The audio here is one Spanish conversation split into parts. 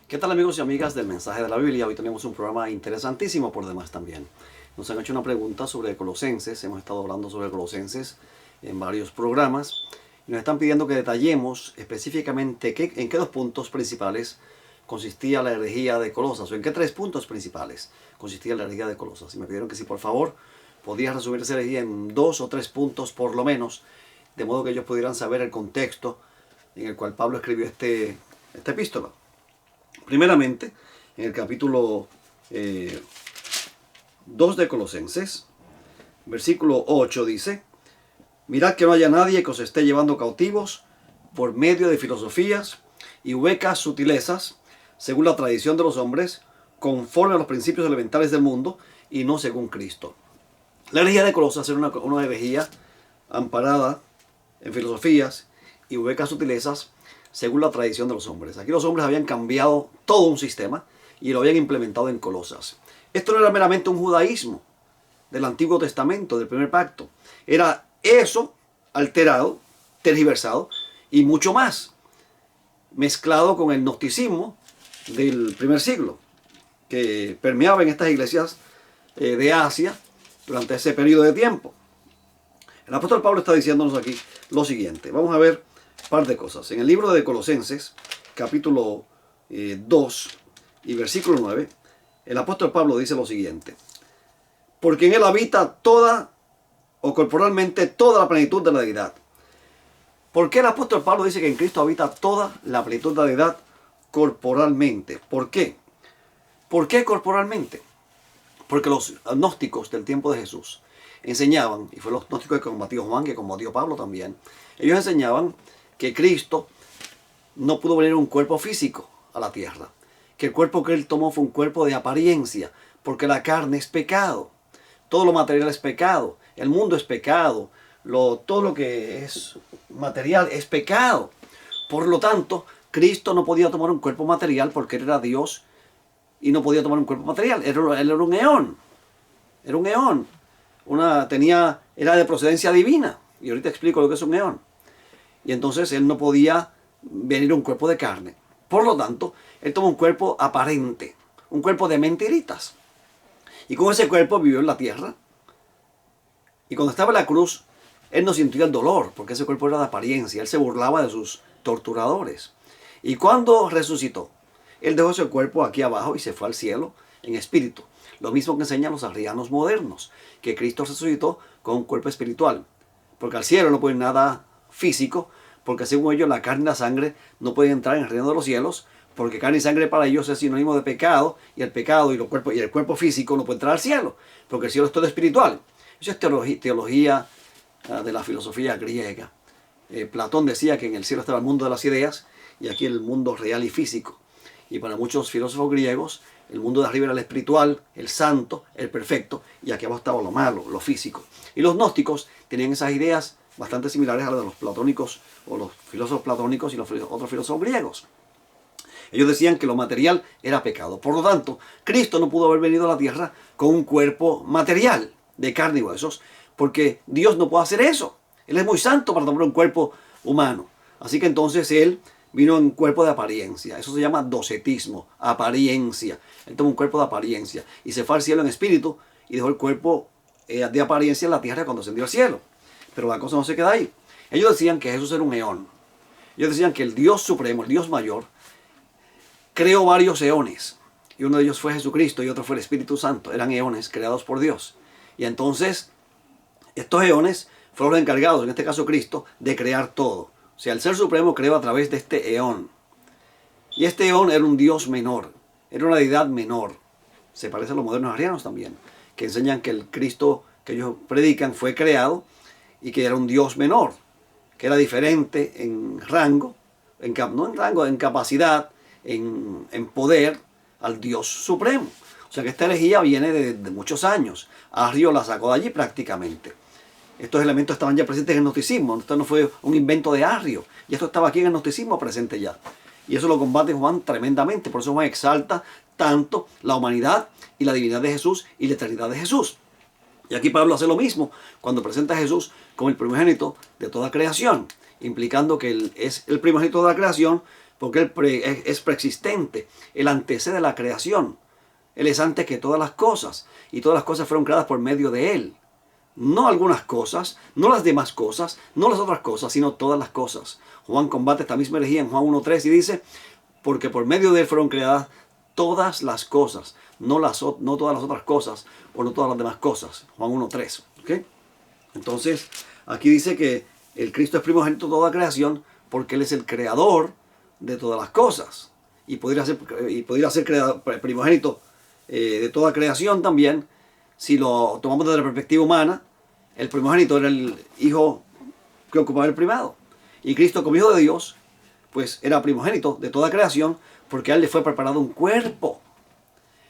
¿Qué tal, amigos y amigas del Mensaje de la Biblia? Hoy tenemos un programa interesantísimo por demás también. Nos han hecho una pregunta sobre Colosenses, hemos estado hablando sobre Colosenses en varios programas y nos están pidiendo que detallemos específicamente en qué dos puntos principales consistía la herejía de Colosas, o en qué tres puntos principales consistía la herejía de Colosas. Y me pidieron que si por favor podía resumir esa herejía en dos o tres puntos por lo menos, de modo que ellos pudieran saber el contexto en el cual Pablo escribió esta epístola. Primeramente, en el capítulo 2 de Colosenses, versículo 8 dice: mirad que no haya nadie que os esté llevando cautivos por medio de filosofías y huecas sutilezas, según la tradición de los hombres, conforme a los principios elementales del mundo y no según Cristo. La herejía de Colosas era una herejía amparada en filosofías y huecas sutilezas, según la tradición de los hombres. Aquí los hombres habían cambiado todo un sistema y lo habían implementado en Colosas. Esto no era meramente un judaísmo del Antiguo Testamento, del primer pacto. Era eso alterado, tergiversado y mucho más, mezclado con el gnosticismo del primer siglo, que permeaba en estas iglesias de Asia durante ese periodo de tiempo. El apóstol Pablo está diciéndonos aquí lo siguiente. Vamos a ver un par de cosas. En el libro de Colosenses, capítulo 2 y versículo 9, el apóstol Pablo dice lo siguiente: porque en él habita toda, o corporalmente, toda la plenitud de la deidad. ¿Por qué el apóstol Pablo dice que en Cristo habita toda la plenitud de la deidad corporalmente? ¿Por qué? ¿Por qué corporalmente? Porque los gnósticos del tiempo de Jesús enseñaban, y fue los gnósticos que combatió Juan, que combatió Pablo también, ellos enseñaban que Cristo no pudo venir un cuerpo físico a la tierra, que el cuerpo que él tomó fue un cuerpo de apariencia, porque la carne es pecado, todo lo material es pecado, el mundo es pecado, todo lo que es material es pecado. Por lo tanto, Cristo no podía tomar un cuerpo material porque él era Dios y no podía tomar un cuerpo material. Él era un eón. Era un eón. Era de procedencia divina. Y ahorita explico lo que es un eón. Y entonces él no podía venir un cuerpo de carne. Por lo tanto, él tomó un cuerpo aparente. Un cuerpo de mentiritas. Y con ese cuerpo vivió en la tierra. Y cuando estaba en la cruz, él no sintió el dolor, porque ese cuerpo era de apariencia. Él se burlaba de sus torturadores. Y cuando resucitó, él dejó ese cuerpo aquí abajo y se fue al cielo en espíritu. Lo mismo que enseñan los arrianos modernos, que Cristo resucitó con un cuerpo espiritual. Porque al cielo no puede ir nada físico, porque según ellos la carne y la sangre no pueden entrar en el reino de los cielos, porque carne y sangre para ellos es sinónimo de pecado, y el pecado y el cuerpo físico no puede entrar al cielo, porque el cielo es todo espiritual. Eso es teología de la filosofía griega. Platón decía que en el cielo estaba el mundo de las ideas y aquí el mundo real y físico. Y para muchos filósofos griegos, el mundo de arriba era el espiritual, el santo, el perfecto, y aquí abajo estaba lo malo, lo físico. Y los gnósticos tenían esas ideas bastante similares a las de los platónicos, o los filósofos platónicos y los otros filósofos griegos. Ellos decían que lo material era pecado. Por lo tanto, Cristo no pudo haber venido a la tierra con un cuerpo material de carne y huesos, porque Dios no puede hacer eso. Él es muy santo para tomar un cuerpo humano. Así que entonces él vino en cuerpo de apariencia. Eso se llama docetismo, apariencia. Él tomó un cuerpo de apariencia y se fue al cielo en espíritu y dejó el cuerpo de apariencia en la tierra cuando ascendió al cielo. Pero la cosa no se queda ahí. Ellos decían que Jesús era un eón. Ellos decían que el Dios supremo, el Dios mayor, creó varios eones. Y uno de ellos fue Jesucristo y otro fue el Espíritu Santo. Eran eones creados por Dios. Y entonces estos eones fueron los encargados, en este caso Cristo, de crear todo. O sea, el Ser Supremo creó a través de este eón. Y este eón era un Dios menor, era una deidad menor. Se parece a los modernos arrianos también, que enseñan que el Cristo que ellos predican fue creado y que era un Dios menor, que era diferente en rango, no en rango, en capacidad, en poder al Dios Supremo. O sea que esta herejía viene de muchos años. Arrio la sacó de allí prácticamente. Estos elementos estaban ya presentes en el gnosticismo. Esto no fue un invento de Arrio. Y esto estaba aquí en el gnosticismo presente ya. Y eso lo combate Juan tremendamente. Por eso Juan exalta tanto la humanidad y la divinidad de Jesús y la eternidad de Jesús. Y aquí Pablo hace lo mismo cuando presenta a Jesús como el primogénito de toda creación, implicando que él es el primogénito de la creación porque Él es preexistente. Él antecede la creación. Él es antes que todas las cosas. Y todas las cosas fueron creadas por medio de Él. No algunas cosas, no las demás cosas, no las otras cosas, sino todas las cosas. Juan combate esta misma herejía en Juan 1.3 y dice, porque por medio de Él fueron creadas todas las cosas, no todas las otras cosas o no todas las demás cosas. Juan 1.3. ¿Okay? Entonces, aquí dice que el Cristo es primogénito de toda creación porque Él es el creador de todas las cosas. Y podría ser primogénito de toda creación también, si lo tomamos desde la perspectiva humana. El primogénito era el hijo que ocupaba el primado. Y Cristo, como hijo de Dios, pues era primogénito de toda creación porque a Él le fue preparado un cuerpo.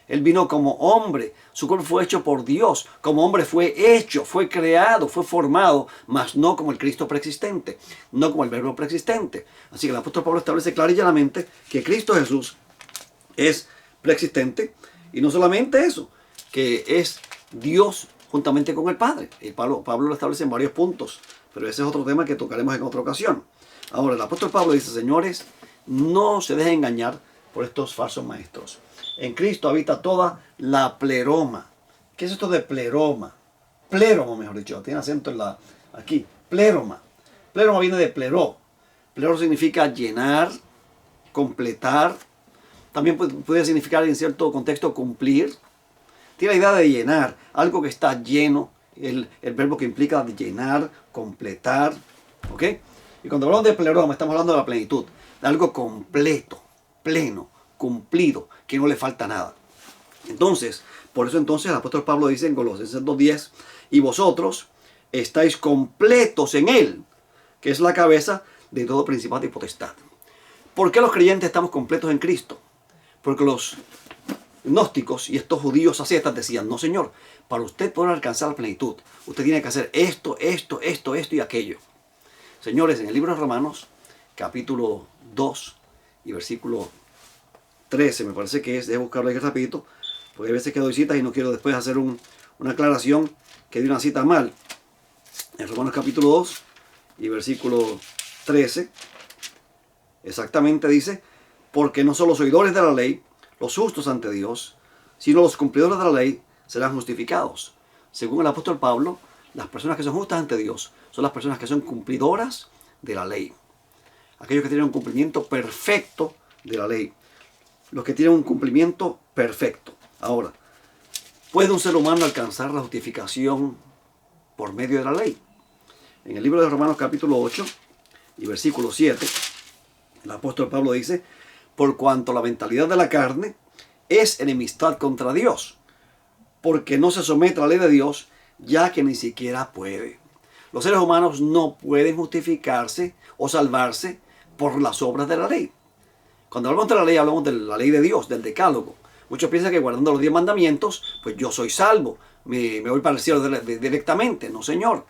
Él vino como hombre. Su cuerpo fue hecho por Dios. Como hombre fue hecho, fue creado, fue formado, mas no como el Cristo preexistente, no como el verbo preexistente. Así que el apóstol Pablo establece clara y llanamente que Cristo Jesús es preexistente. Y no solamente eso, que es Dios juntamente con el Padre. Y Pablo lo establece en varios puntos, pero ese es otro tema que tocaremos en otra ocasión. Ahora, el apóstol Pablo dice, señores, no se dejen engañar por estos falsos maestros. En Cristo habita toda la pleroma. ¿Qué es esto de pleroma? Pléromo, mejor dicho, tiene acento en aquí. Pleroma. Pleroma viene de pleró. Pleró significa llenar, completar. También puede significar en cierto contexto cumplir. Tiene la idea de llenar, algo que está lleno, el verbo que implica llenar, completar. ¿Ok? Y cuando hablamos de pleroma, estamos hablando de la plenitud, de algo completo, pleno, cumplido, que no le falta nada. Entonces, por eso entonces el apóstol Pablo dice en Colosenses 2.10, y vosotros estáis completos en Él, que es la cabeza de todo principado y potestad. ¿Por qué los creyentes estamos completos en Cristo? Porque los gnósticos y estos judíos ascetas decían, no señor, para usted poder alcanzar la plenitud, usted tiene que hacer esto y aquello. Señores, en el libro de Romanos, capítulo 2 y versículo 13, me parece que es, deje buscarlo aquí rapidito, porque a veces que doy citas y no quiero después hacer una aclaración que di una cita mal. En Romanos capítulo 2 y versículo 13, exactamente dice, porque no solo los oidores de la ley, los justos ante Dios, sino los cumplidores de la ley serán justificados. Según el apóstol Pablo, las personas que son justas ante Dios son las personas que son cumplidoras de la ley. Aquellos que tienen un cumplimiento perfecto de la ley. Los que tienen un cumplimiento perfecto. Ahora, ¿puede un ser humano alcanzar la justificación por medio de la ley? En el libro de Romanos capítulo 8 y versículo 7, el apóstol Pablo dice, por cuanto la mentalidad de la carne es enemistad contra Dios, porque no se somete a la ley de Dios, ya que ni siquiera puede. Los seres humanos no pueden justificarse o salvarse por las obras de la ley. Cuando hablamos de la ley, hablamos de la ley de Dios, del decálogo. Muchos piensan que guardando los 10 mandamientos, pues yo soy salvo, me voy para el cielo directamente. No, señor.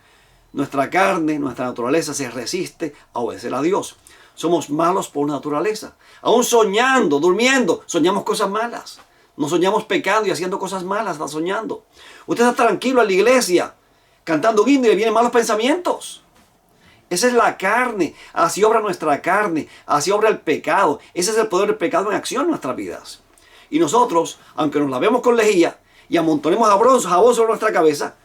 Nuestra carne, nuestra naturaleza se resiste a obedecer a Dios. Somos malos por naturaleza. Aún soñando, durmiendo, soñamos cosas malas. No soñamos pecando y haciendo cosas malas, está soñando. Usted está tranquilo en la iglesia, cantando un himno y le vienen malos pensamientos. Esa es la carne. Así obra nuestra carne. Así obra el pecado. Ese es el poder del pecado en acción en nuestras vidas. Y nosotros, aunque nos lavemos con lejía y amontonemos jabón sobre nuestra cabeza,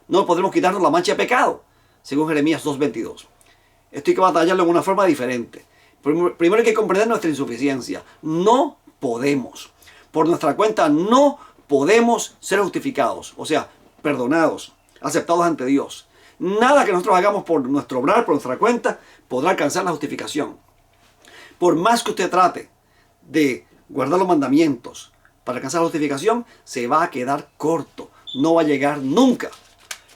no podremos quitarnos la mancha de pecado, según Jeremías 2.22. Esto hay que batallarlo en una forma diferente. Primero hay que comprender nuestra insuficiencia. No podemos. Por nuestra cuenta no podemos ser justificados. O sea, perdonados, aceptados ante Dios. Nada que nosotros hagamos por nuestro obrar, por nuestra cuenta, podrá alcanzar la justificación. Por más que usted trate de guardar los mandamientos para alcanzar la justificación, se va a quedar corto. No va a llegar nunca.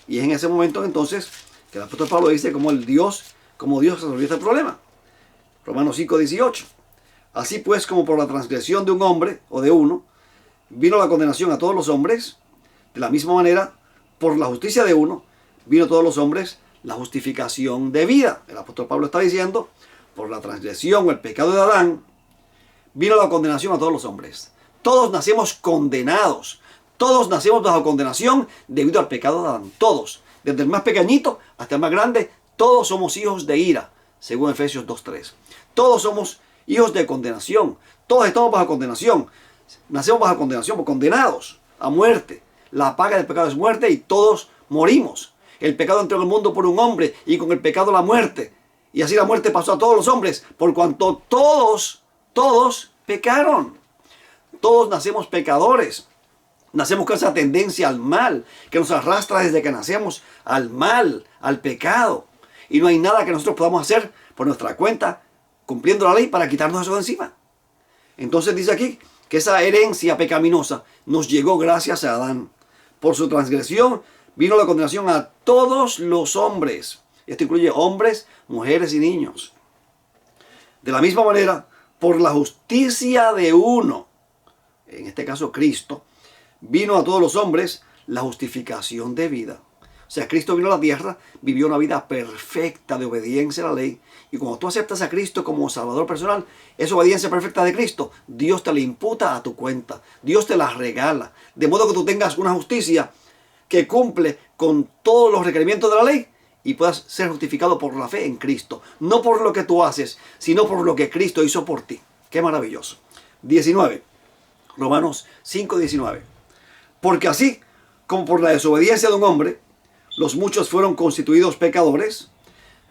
Y es en ese momento entonces que el apóstol Pablo dice cómo Dios resolvió este problema. Romanos 5:18. Así pues, como por la transgresión de un hombre o de uno, vino la condenación a todos los hombres, de la misma manera, por la justicia de uno, vino a todos los hombres la justificación de vida. El apóstol Pablo está diciendo, por la transgresión o el pecado de Adán, vino la condenación a todos los hombres. Todos nacemos condenados. Todos nacemos bajo condenación debido al pecado de Adán. Todos. Desde el más pequeñito hasta el más grande, todos somos hijos de ira, según Efesios 2:3. Todos somos hijos de condenación. Todos estamos bajo condenación. Nacemos bajo condenación, condenados a muerte. La paga del pecado es muerte y todos morimos. El pecado entró en el mundo por un hombre y con el pecado la muerte. Y así la muerte pasó a todos los hombres, por cuanto todos pecaron. Todos nacemos pecadores. Nacemos con esa tendencia al mal, que nos arrastra desde que nacemos al mal, al pecado. Y no hay nada que nosotros podamos hacer por nuestra cuenta, cumpliendo la ley, para quitarnos eso de encima. Entonces dice aquí que esa herencia pecaminosa nos llegó gracias a Adán. Por su transgresión vino la condenación a todos los hombres. Esto incluye hombres, mujeres y niños. De la misma manera, por la justicia de uno, en este caso Cristo, vino a todos los hombres la justificación de vida. O sea, Cristo vino a la tierra, vivió una vida perfecta de obediencia a la ley. Y cuando tú aceptas a Cristo como Salvador personal, esa obediencia perfecta de Cristo, Dios te la imputa a tu cuenta. Dios te la regala. De modo que tú tengas una justicia que cumple con todos los requerimientos de la ley y puedas ser justificado por la fe en Cristo. No por lo que tú haces, sino por lo que Cristo hizo por ti. ¡Qué maravilloso! 19. Romanos 5:19. Porque así como por la desobediencia de un hombre, los muchos fueron constituidos pecadores.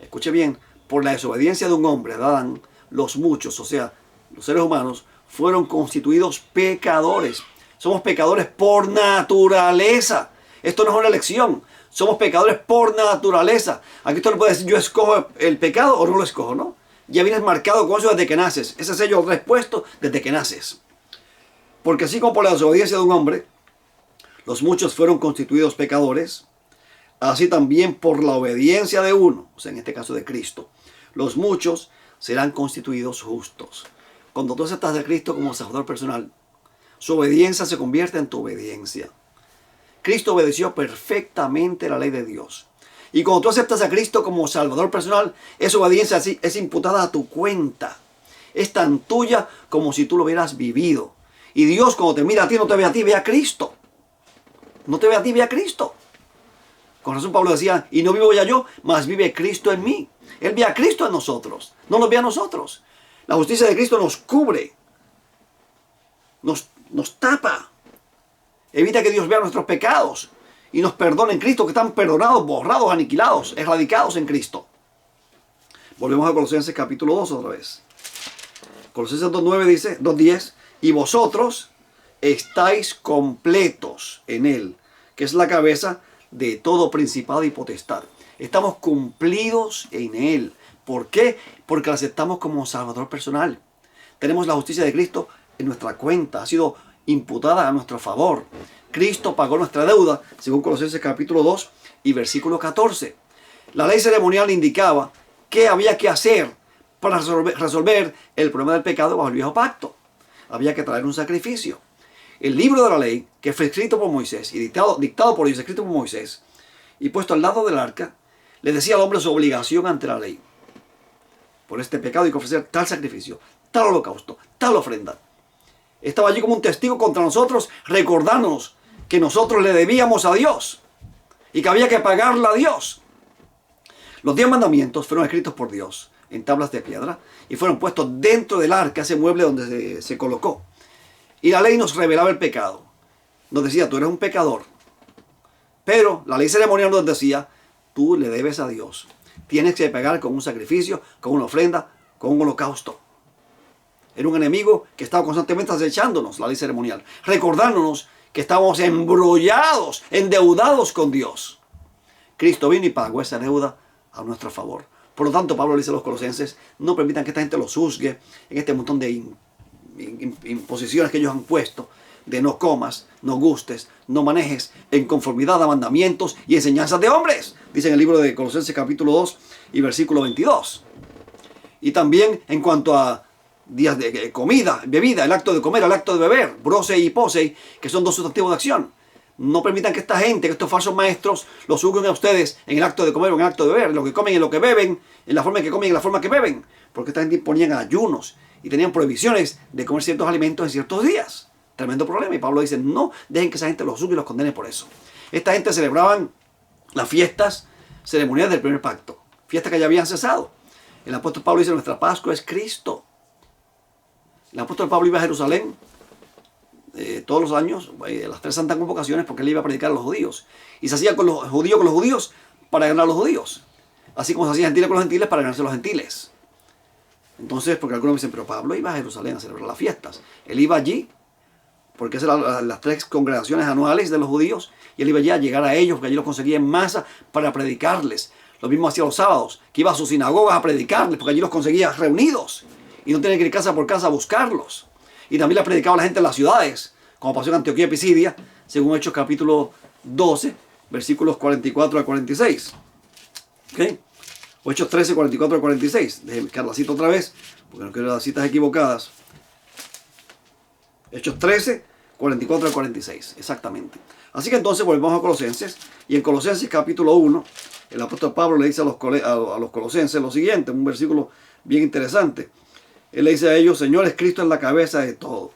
Escuche bien, por la desobediencia de un hombre, Adán, los muchos, o sea, los seres humanos, fueron constituidos pecadores. Somos pecadores por naturaleza. Esto no es una elección. Somos pecadores por naturaleza. Aquí tú le puedes decir, yo escojo el pecado o no lo escojo, ¿no? Ya vienes marcado con eso desde que naces. Ese sello lo traes puesto desde que naces. Porque así como por la desobediencia de un hombre, los muchos fueron constituidos pecadores, así también por la obediencia de uno, o sea, en este caso de Cristo, los muchos serán constituidos justos. Cuando tú aceptas a Cristo como Salvador personal, su obediencia se convierte en tu obediencia. Cristo obedeció perfectamente la ley de Dios. Y cuando tú aceptas a Cristo como Salvador personal, esa obediencia así es imputada a tu cuenta. Es tan tuya como si tú lo hubieras vivido. Y Dios, cuando te mira a ti, no te ve a ti, ve a Cristo. No te ve a ti, ve a Cristo. Con razón Pablo decía, y no vivo ya yo, mas vive Cristo en mí. Él ve a Cristo en nosotros, no nos ve a nosotros. La justicia de Cristo nos cubre, nos tapa, evita que Dios vea nuestros pecados y nos perdone en Cristo, que están perdonados, borrados, aniquilados, erradicados en Cristo. Volvemos a Colosenses capítulo 2 otra vez. Colosenses 2:9 dice, 2:10, y vosotros estáis completos en Él, que es la cabeza de todo principado y potestad. Estamos cumplidos en Él. ¿Por qué? Porque lo aceptamos como Salvador personal. Tenemos la justicia de Cristo en nuestra cuenta. Ha sido imputada a nuestro favor. Cristo pagó nuestra deuda, según Colosenses capítulo 2 y versículo 14. La ley ceremonial indicaba qué había que hacer para resolver el problema del pecado bajo el viejo pacto. Había que traer un sacrificio. El libro de la ley, que fue escrito por Moisés y dictado por ellos, escrito por Moisés, y puesto al lado del arca, le decía al hombre su obligación ante la ley. Por este pecado hay que ofrecer tal sacrificio, tal holocausto, tal ofrenda. Estaba allí como un testigo contra nosotros, recordándonos que nosotros le debíamos a Dios y que había que pagarle a Dios. Los 10 mandamientos fueron escritos por Dios en tablas de piedra y fueron puestos dentro del arca, ese mueble donde se colocó. Y la ley nos revelaba el pecado. Nos decía, tú eres un pecador. Pero la ley ceremonial nos decía, tú le debes a Dios. Tienes que pagar con un sacrificio, con una ofrenda, con un holocausto. Era un enemigo que estaba constantemente acechándonos, la ley ceremonial. Recordándonos que estábamos embrollados, endeudados con Dios. Cristo vino y pagó esa deuda a nuestro favor. Por lo tanto, Pablo le dice a los colosenses, no permitan que esta gente los juzgue en este montón de imposiciones que ellos han puesto, de no comas, no gustes, no manejes, en conformidad a mandamientos y enseñanzas de hombres, dice en el libro de Colosenses capítulo 2 y versículo 22. Y también en cuanto a días de comida, bebida, el acto de comer, el acto de beber, brosei y posei, que son dos sustantivos de acción. No permitan que esta gente, que estos falsos maestros, los juzguen a ustedes en el acto de comer o en el acto de beber, en lo que comen y en lo que beben, en la forma que comen y en la forma que beben, porque esta gente imponían ayunos y tenían prohibiciones de comer ciertos alimentos en ciertos días. Tremendo problema. Y Pablo dice, no dejen que esa gente los juzgue y los condene por eso. Esta gente celebraban las fiestas ceremoniales del primer pacto, fiestas que ya habían cesado. El apóstol Pablo dice, nuestra Pascua es Cristo. El apóstol Pablo iba a Jerusalén todos los años, las 3 santas convocaciones, porque él iba a predicar a los judíos. Y se hacía con los judíos para ganar a los judíos. Así como se hacía gentiles con los gentiles para ganarse a los gentiles. Entonces, porque algunos me dicen, pero Pablo iba a Jerusalén a celebrar las fiestas. Él iba allí, porque esas eran las 3 congregaciones anuales de los judíos, y él iba allí a llegar a ellos, porque allí los conseguía en masa para predicarles. Lo mismo hacía los sábados, que iba a sus sinagogas a predicarles, porque allí los conseguía reunidos, y no tenía que ir casa por casa a buscarlos. Y también les predicaba a la gente en las ciudades, como pasó en Antioquía y Pisidia, según Hechos capítulo 12, versículos 44 al 46. ¿Okay? Hechos 13, 44 al 46. Déjenme que la cita otra vez, porque no quiero las citas equivocadas. Hechos 13, 44 al 46, exactamente. Así que entonces volvemos a Colosenses, y en Colosenses capítulo 1, el apóstol Pablo le dice a los colosenses lo siguiente, un versículo bien interesante. Él le dice a ellos, señores, Cristo es la cabeza de todo.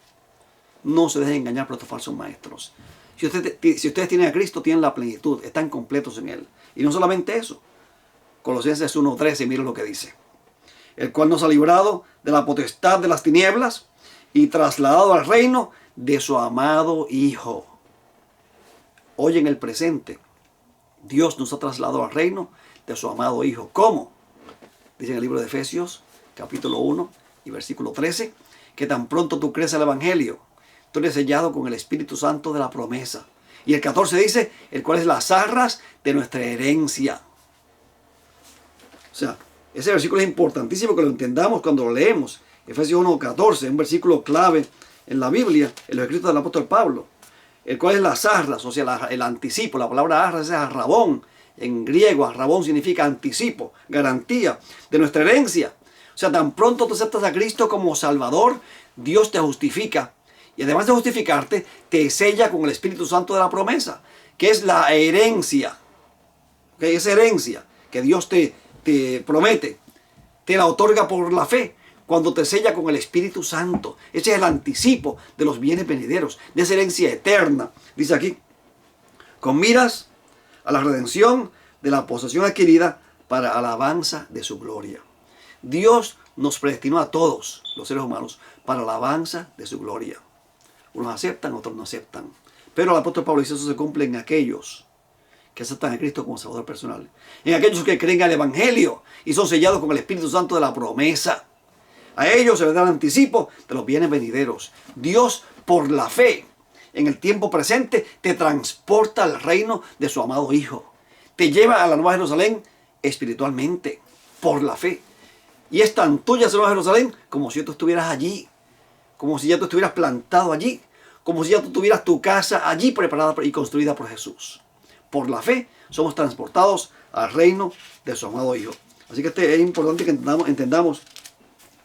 No se dejen engañar por estos falsos maestros. Si ustedes tienen a Cristo, tienen la plenitud, están completos en Él. Y no solamente eso. Colosenses 1:13, miren lo que dice. El cual nos ha librado de la potestad de las tinieblas y trasladado al reino de su amado Hijo. Hoy en el presente, Dios nos ha trasladado al reino de su amado Hijo. ¿Cómo? Dice en el libro de Efesios, capítulo 1 y versículo 13, que tan pronto tú crees el Evangelio, tú eres sellado con el Espíritu Santo de la promesa. Y el 14 dice, el cual es las arras de nuestra herencia. O sea, ese versículo es importantísimo que lo entendamos cuando lo leemos. Efesios 1:14, un versículo clave en la Biblia, en los escritos del apóstol Pablo. El cual es las arras, o sea, el anticipo. La palabra arras es arrabón. En griego, arrabón significa anticipo, garantía de nuestra herencia. O sea, tan pronto tú aceptas a Cristo como Salvador, Dios te justifica. Y además de justificarte, te sella con el Espíritu Santo de la promesa, que es la herencia. ¿Okay? Esa herencia que Dios te promete, te la otorga por la fe, cuando te sella con el Espíritu Santo. Ese es el anticipo de los bienes venideros, de esa herencia eterna. Dice aquí, con miras a la redención de la posesión adquirida para alabanza de su gloria. Dios nos predestinó a todos los seres humanos para alabanza de su gloria. Unos aceptan, otros no aceptan. Pero el apóstol Pablo dice, eso se cumple en aquellos que aceptan a Cristo como Salvador personal. En aquellos que creen al Evangelio y son sellados con el Espíritu Santo de la promesa. A ellos se les da el anticipo de los bienes venideros. Dios, por la fe, en el tiempo presente, te transporta al reino de su amado Hijo. Te lleva a la Nueva Jerusalén espiritualmente, por la fe. Y es tan tuya esa Nueva Jerusalén como si tú estuvieras allí. Como si ya tú estuvieras plantado allí. Como si ya tú tuvieras tu casa allí preparada y construida por Jesús. Por la fe somos transportados al reino de su amado Hijo. Así que es importante que entendamos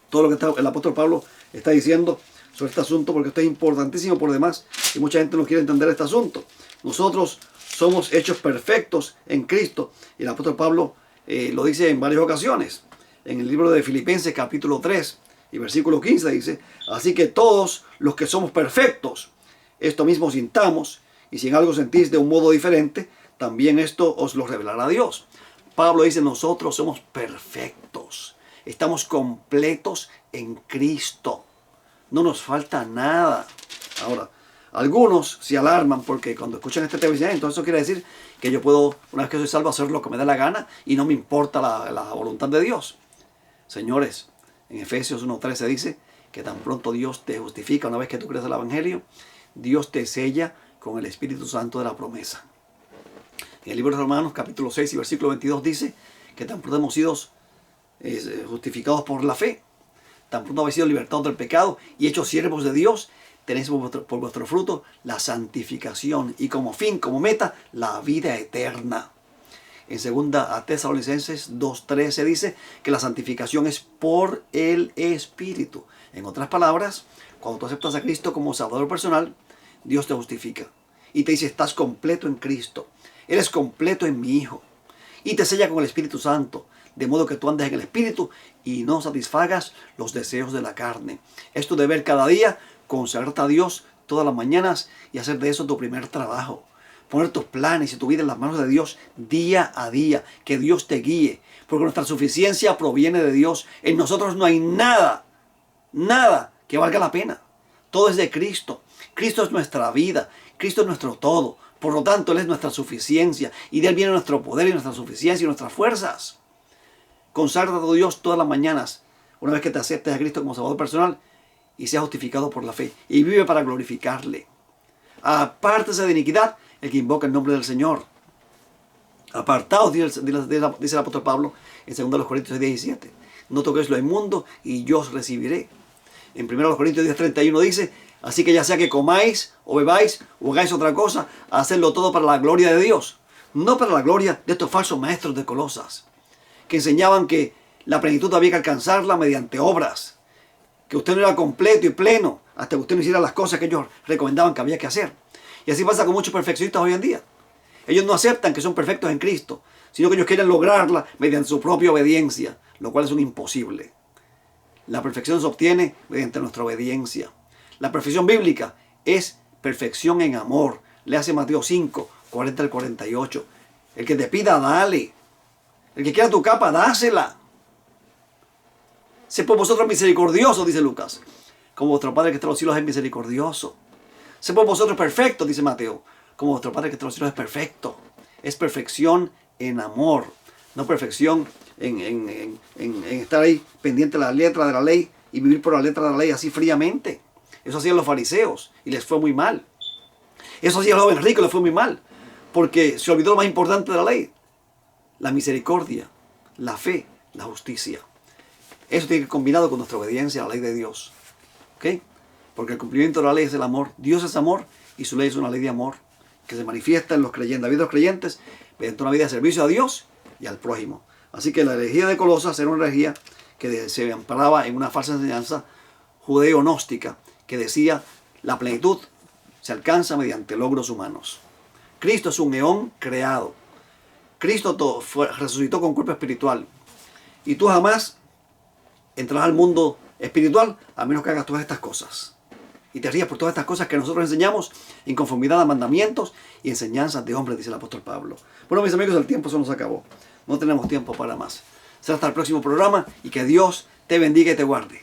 todo lo que el apóstol Pablo está diciendo sobre este asunto, porque esto es importantísimo por demás y mucha gente no quiere entender este asunto. Nosotros somos hechos perfectos en Cristo y el apóstol Pablo lo dice en varias ocasiones. En el libro de Filipenses capítulo 3 y versículo 15 dice, así que todos los que somos perfectos, esto mismo sintamos, y si en algo sentís de un modo diferente, también esto os lo revelará Dios. Pablo dice, nosotros somos perfectos. Estamos completos en Cristo. No nos falta nada. Ahora, algunos se alarman porque cuando escuchan este tema dicen, entonces eso quiere decir que yo puedo, una vez que soy salvo, hacer lo que me dé la gana y no me importa la voluntad de Dios. Señores, en Efesios 1:13 dice que tan pronto Dios te justifica, una vez que tú crees el Evangelio, Dios te sella con el Espíritu Santo de la promesa. En el libro de Romanos capítulo 6 y versículo 22 dice que tan pronto hemos sido justificados por la fe, tan pronto habéis sido libertados del pecado y hechos siervos de Dios, tenéis por vuestro fruto la santificación y como fin, como meta, la vida eterna. En 2 Tesalonicenses 2:13 dice que la santificación es por el Espíritu. En otras palabras, cuando tú aceptas a Cristo como Salvador personal, Dios te justifica y te dice, estás completo en Cristo, eres completo en mi Hijo, y te sella con el Espíritu Santo, de modo que tú andes en el Espíritu y no satisfagas los deseos de la carne. Es tu deber cada día consagrarte a Dios todas las mañanas y hacer de eso tu primer trabajo. Poner tus planes y tu vida en las manos de Dios día a día. Que Dios te guíe. Porque nuestra suficiencia proviene de Dios. En nosotros no hay nada que valga la pena. Todo es de Cristo. Cristo es nuestra vida. Cristo es nuestro todo. Por lo tanto, Él es nuestra suficiencia. Y de Él viene nuestro poder y nuestra suficiencia y nuestras fuerzas. Conságrate a Dios todas las mañanas, una vez que te aceptes a Cristo como Salvador personal y seas justificado por la fe. Y vive para glorificarle. Apártese de iniquidad el que invoca el nombre del Señor. Apartaos, dice el apóstol Pablo en 2 Corintios 17. No toquéis lo inmundo y yo os recibiré. En 1 Corintios 10:31 dice: así que ya sea que comáis o bebáis o hagáis otra cosa, hacedlo todo para la gloria de Dios. No para la gloria de estos falsos maestros de Colosas, que enseñaban que la plenitud había que alcanzarla mediante obras. Que usted no era completo y pleno hasta que usted no hiciera las cosas que ellos recomendaban que había que hacer. Y así pasa con muchos perfeccionistas hoy en día. Ellos no aceptan que son perfectos en Cristo, sino que ellos quieren lograrla mediante su propia obediencia, lo cual es un imposible. La perfección se obtiene mediante nuestra obediencia. La perfección bíblica es perfección en amor. Le hace Mateo 5, 40 al 48. El que te pida, dale. El que quiera tu capa, dásela. Sé por vosotros misericordioso, dice Lucas, como vuestro Padre que está en los cielos es misericordioso. Sé por vosotros perfectos, dice Mateo, como vuestro Padre que está en los cielos es perfecto. Es perfección en amor, no perfección en estar ahí pendiente de la letra de la ley y vivir por la letra de la ley así fríamente. Eso hacían los fariseos y les fue muy mal. Eso hacía el joven rico y les fue muy mal, porque se olvidó lo más importante de la ley: la misericordia, la fe, la justicia. Eso tiene que ir combinado con nuestra obediencia a la ley de Dios. ¿Ok? Porque el cumplimiento de la ley es el amor. Dios es amor y su ley es una ley de amor que se manifiesta en los creyentes, la vida de los creyentes, mediante una vida de servicio a Dios y al prójimo. Así que la herejía de Colosas era una herejía que se amparaba en una falsa enseñanza judeo-gnóstica que decía: la plenitud se alcanza mediante logros humanos. Cristo es un eón creado. Cristo resucitó con cuerpo espiritual. Y tú jamás entrarás al mundo espiritual a menos que hagas todas estas cosas. Y te rías por todas estas cosas que nosotros enseñamos en conformidad a mandamientos y enseñanzas de hombres, dice el apóstol Pablo. Bueno, mis amigos, el tiempo se nos acabó. No tenemos tiempo para más. Será hasta el próximo programa y que Dios te bendiga y te guarde.